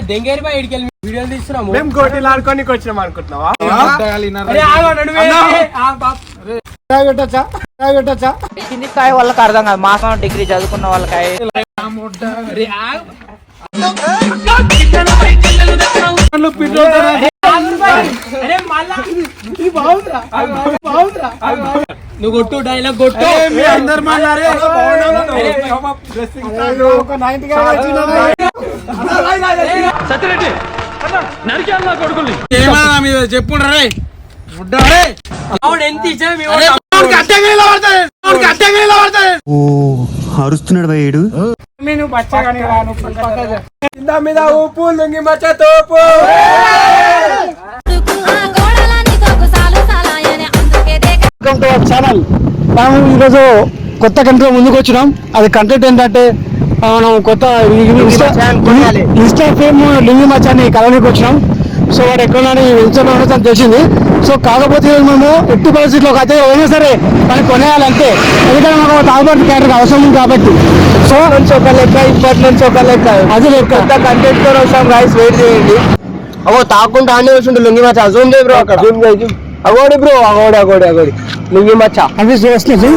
దెంగేరి bye ఇడికెళ్ళి వీడియోలు తీస్తున్నాము. మేము గోటీలు ఆడుకోనికి వచ్చినాం అనుకుంటున్నావా? కిందికాయ వాళ్ళకి అర్థం కాదు, మాసం డిగ్రీ చదువుకున్న వాళ్ళకాయ నువ్వు కొట్టు డైలాగ్ కొట్టు. అందరు సత్యరెడ్డి నరికేళ్ళ కొడుకుల్ని ఏమన్నా మీద చెప్పుండ్రే ఎంత ఇచ్చా అరుస్తున్నాడు భయ్యుడు. మీద ఊపు లుంగి మచ్చ తోపు. ఛానల్ మనం ఈరోజు కొత్త కంటెంట్ ముందుకు వచ్చినాం. అది కంటెంట్ ఏంటంటే మనం కొత్త ఇన్స్టా ఫేమ్ లింగి మచ్చాన్ని కలవడానికి వచ్చినాం. సో వాడు ఎక్కడ ఇన్స్టాగ్రామ్ తెలిసింది. సో కాకపోతే మేము ఎట్టి పరిస్థితుల్లో అయితే ఏదైనా సరే మనం కొనేయాలంటే ఎందుకంటే మాకు తాగుబాటు క్యారెక్టర్ అవసరం ఉంది కాబట్టి. సో నుంచి ఒక లెక్క ఇప్పటి నుంచి ఒక లెక్క అది లెక్క కంటెంట్ తో వస్తాం. రైస్ వెయిట్ చేయండి. అగో తాకుండా ఆనే వచ్చిండు లుంగి మచ్చ. జూమ్ చేయి బ్రో, అక్కడ జూమ్ చేయి. అగోడి బ్రో, అగోడి లుంగి మచ్చ అవి వస్తుంది.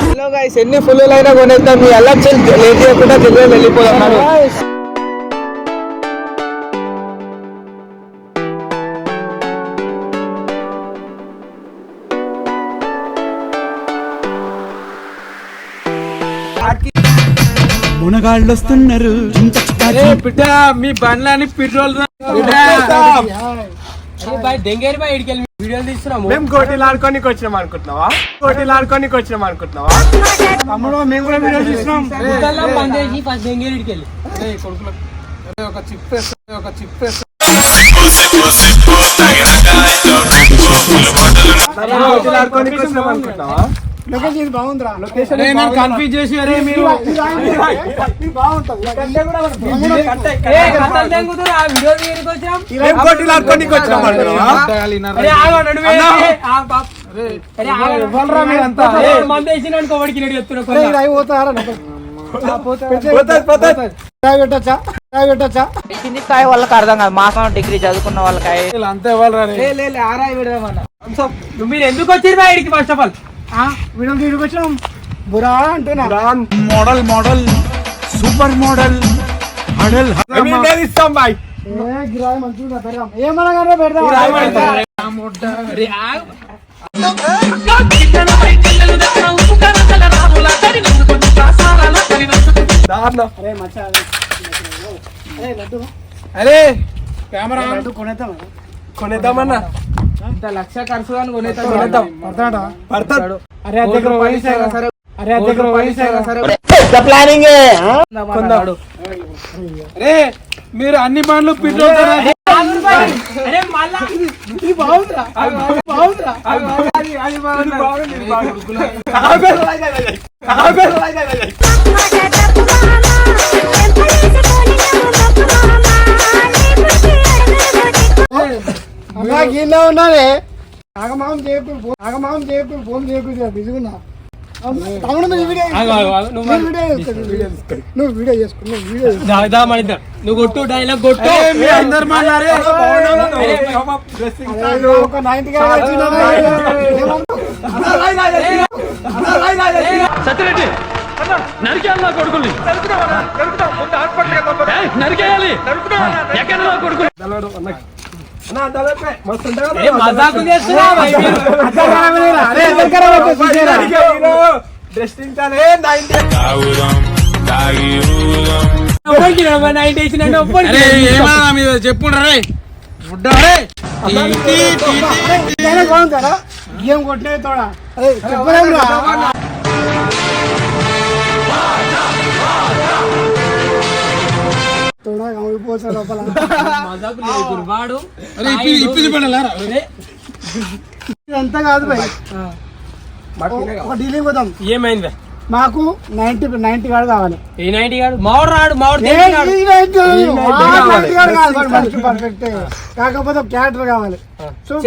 హలో గైస్, ఎన్ని ఫుల్ అయినా కొనేద్దాం. మీ అలా లేట్ చేయకుండా తెలియ వెళ్ళిపోదాం. మునగాళ్ళు వస్తున్నారు. బిడ్డ మీ బండ్లని పెట్రోల్ దెంగేరి బాయ్ ఇడికెళ్ళి వీడియోలు తీస్తున్నాము. మేము గోటీలు ఆడుకోనికి వచ్చినాం అనుకుంటున్నావా? తమ్ముడు మేము కూడా వీడియో తీస్తున్నాం. బంద్ చేసి ఫస్ట్ దెంగేరి ఇడికెళ్ళి ఒక చిప్ ఆడుకోనికి వచ్చినాం అనుకుంటున్నావా? లొకేషన్ బాగుందిరా. కన్ఫ్యూజ్ చేసి గోటీలు ఆడుకోనికి వచ్చినాం అనుకున్నావా? కిందికాయ వాళ్ళకి అర్థం కాదు, మాసం డిగ్రీ చదువుకున్న వాళ్ళకాయ అంతే వాళ్ళు మీరు ఎందుకు వచ్చారు బా ఇడికి? ఫస్ట్ ఆఫ్ ఆల్ వీడియో వీడియోకి వచ్చినాం. బురా అంటున్నా మోడల్ సూపర్ మోడల్ ఇస్తాం బాయ్. గిరాయి మంచిగా పెడదాం. ఏమనగానే పెడదాం. అరే కెమెరా కొనేద్దామన్నా. ఇంత లక్ష ఖర్చు అని కొనేద్దాం. పడతాడు. అరే దగ్గర ప్లానింగ్. అరే మీరు అన్ని బండ్లు పెట్రోల్ ఉన్నానే. ఆగమాగం చేయకు ఫోన్ చేయకు బిజుగున్నా. నువ్వు వీడియో చేసుకో. నువ్వు కొట్టు డైలాగ్ కొట్టు. అందరు సత్యరెడ్డి నరికేళ్ళ కొడుకుల్ని నరికేయాలి. ఎక్కడ కొడుకులు మజాకు చేస్తున్నావు. చెప్పుండ్రే గేమ్ కొట్టిన తోడా చెప్పలేమురా. తోడా కమిపోతా లోపల అంతా కాదు భయ్. ఒక డీలింగ్ పోతాం. ఏమైంది? మాకు 90 కార్డు కావాలి. ఏ 90 కార్డు? మావాడు రాడు. పర్ఫెక్ట్. కాకపోతే క్యారెక్టర్ కావాలి.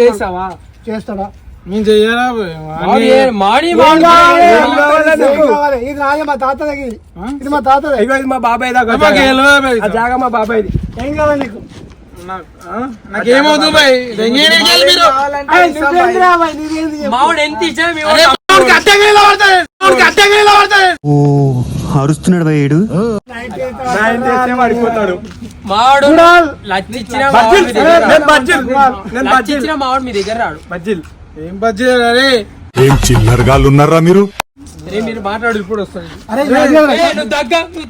చేస్తావా? చేస్తాడా? నేను చెయ్యరా బే. మాడి ఏం కావాలి? ఇది నాదే, మా తాత దగ్గర. ఇది మా తాత దగ్గర. ఇది మా బాబాయ్ దాకా జాగా మా బాబాయ్ది. ఏం కావాలి నీకు? నాకేమవుతుంది బాయ్ దెంగేడికి వెళ్ళి మీరు నువ్వేందిరా బాయ్, నీదేంది చెప్పు. మావాడు ఎంత ఇచ్చినా మీ అరే, వాడికి అడ్డంగా ఇలా పడతాయి, వాడికి అడ్డంగా ఇలా పడతాయి. ఓ అరుస్తున్నాడు భయ్యుడు. పడిపోతాడు. మావాడు లచ్చి ఇచ్చినా మావాడు మీ దగ్గర రాడు. బజ్జీలు ఏం బజ్జీలు అరే ఏం చిల్లరగాళ్ళు ఉన్నారా మీరు? అరే మీరు మాట్లాడు ఇప్పుడు వస్తుంది. అరే ఇది అడిగాడు. నువ్వు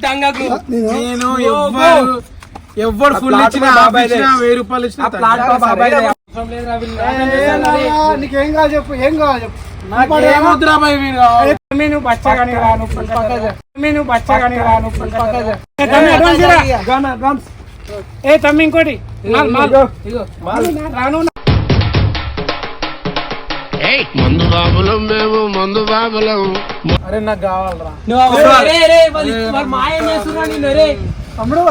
తగ్గకు నేను ఎవ్వరు ఫుల్ ఇచ్చినా బాబాయ్ 1000 రూపాయలు ఇచ్చినా ప్లాట్ బాబాయ్ నీకేం కావాలి చెప్పు, ఏం కావాలి చెప్పు. నాకేమవుతురా బాయ్ మీరు నువ్వు బచ్చగాని రాను నువ్వు బచ్చగాని రాను ఏ తమ్మి ఇంకోటి రాను. అరే నాకు కావాలరా మాయం చేస్తున్నా నిన్ను రే తమ్ముడు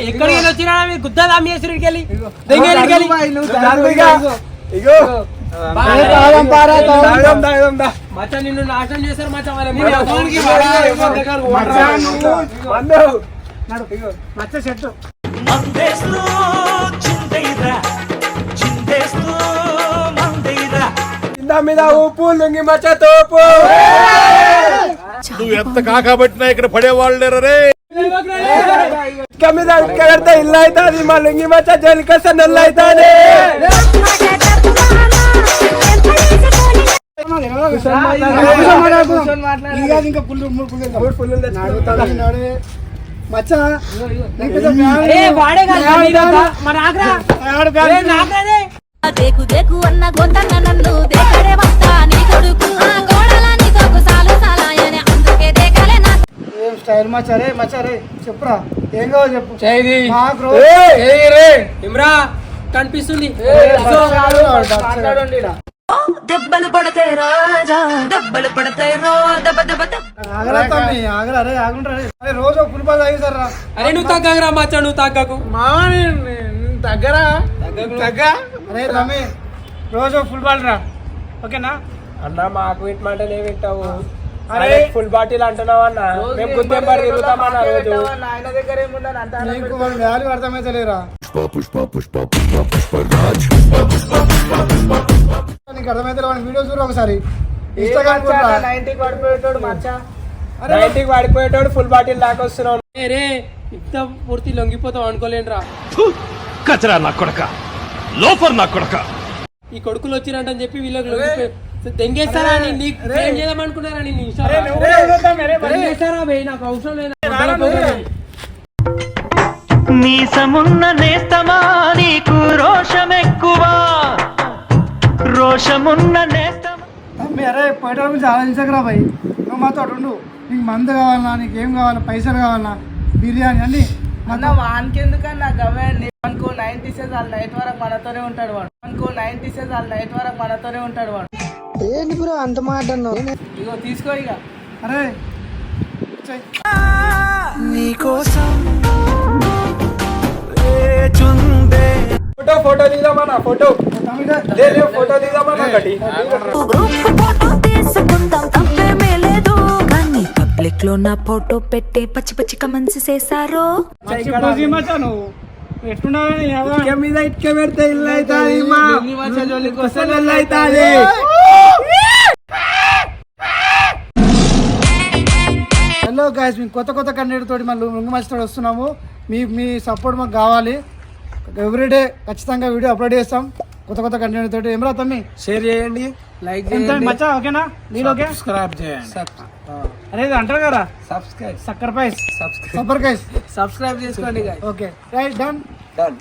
ఎక్కడికి వచ్చినా మీరు గుద్దాలు అమ్మేశ్వరికి వెళ్ళి దెంగేరికి వెళ్ళి మచ్చ నిన్ను నాశనం చేశారు మచ్చ మచ్చ చెట్టు మీద ఉప్పు లుంగి మచ్చ తోపు నువ్వు ఎంత కాకబట్టినా ఇక్కడ పడేవాళ్ళు రే. ఇక్క మీద ఇక్క కడితే ఇల్లు అవుతుంది మా లుంగి మచ్చ జలికస్తే నెల్లు అవుతుంది. ఇంకా పుల్లు మచ్చ వాడే కాదు దేకు దేకు అన్న గొంతన్న నన్ను దేకడే వస్తా నీ కొడుకు గోడల నీ తోకు సాలు సాలాయనే అందుకే దేకలే నా ఏం స్టైల్ మచ్చరే మచ్చరే చెప్పురా ఏం కావాలి చెప్పు. చేయి మాకు ఇమ్రా కనిపిస్తుంది దెబ్బలు పడతాయి రాజా దెబ్బలు పడతాయి రో దెబ్బ దెబ్బ ఆగరా తమ్మి ఆగరా రే ఆగుండ్రా అరే రోజు పులిపాలు తాగిస్తారా. అరే నువ్వు తగ్గరా మచ్చ నువ్వు తగ్గకు మామని దగ్గరా తగ్గ అరే తమ్మి రోజు ఫుల్ బాల్ రా ఓకేనా. అన్న మాకు ఇటు మాటలు ఏమి వింటావు అరే ఫుల్ బాటిల్ అంటున్నావు అన్న మేము గుర్తింపారు తిరుగుతామన్నా రోజు నీకు వాళ్ళ వాల్యూ అర్థమైతే లేరా. నీకు అర్థమైతే వాడి వీడియో చూడు ఒకసారి ఇన్స్టాగ్రామ్ నైన్టీకి పడిపోయేటోడు ఫుల్ బాటిల్ దాకా వస్తున్నావు. రే ఇంత పూర్తి లొంగిపోతావు అనుకోలేనురా. కచరా నా కొడక లోఫర్ నా కొడక ఈ కొడుకులు వచ్చినట్టని చెప్పి వీళ్ళకి లొంగిపోయి తెంగేస్తారా అని నీకు ఏం చేద్దామనుకున్నారా నీ తెంగేస్తారా భయ్ నాకు అవసరం లేదు. నీసమున్న నేస్తమా నీకు రోషమెక్కువ రోషమున్న నేస్తమా. తమ్మి అరే పోయేట గురించి ఆలోచించకరా భయ్. నువ్వు మాతో ఉండు. నీకు మందు కావాలన్నా నీకేం కావాలా పైసలు కావాలన్నా బిర్యానీ అన్ని వానికెందుకన్నా గవే అనుకో 90 సెస్ వాళ్ళ నైట్ వరకు మనతోనే ఉంటాడు వాడు. అనుకో 90 సెస్ వాళ్ళ నైట్ వరకు మనతోనే ఉంటాడు వాడు. ఏంటి బ్రో అంత మాట అన్నావు. ఇగో తీసుకో ఇక అరే ఫోటో దిగుదామన్నా ఫోటో ఫోటో దిగుదామన్నా ఒకటి ఫోటో తీసుకుందాం తప్పేమీ లేదు కానీ పబ్లిక్ లో నా ఫోటో పెట్టి పచ్చి పచ్చి కమెంట్స్ చేశారు. నువ్వు ఎట్టున్నావని ఇటుక మీద ఇటుక పెడితే ఇల్లు అవుతుంది మా జోలికి వస్తే నెల్లు అవుతుంది. హలో గాయస్ మేము కొత్త కంటెంట్ తోటి మళ్ళీ ముందు మంచి వస్తున్నాము. మీ సపోర్ట్ మాకు కావాలి. ఎవ్రీడే ఖచ్చితంగా వీడియో అప్లోడ్ చేస్తాం కొత్త కంటెంట్ తోటి. ఏమరా తమ్మి షేర్ చేయండి లైక్ చేయండి మచ్చా ఓకేనా నీళ్ళు ఓకే సబ్స్క్రైబ్ చేయండి. అరే ఇది అంటారు కదా సబ్స్క్రైబ్ సక్కర్ పైస్ సబ్బర్ కైస్ సబ్స్క్రైబ్ చేసుకోండి. Okay right done done.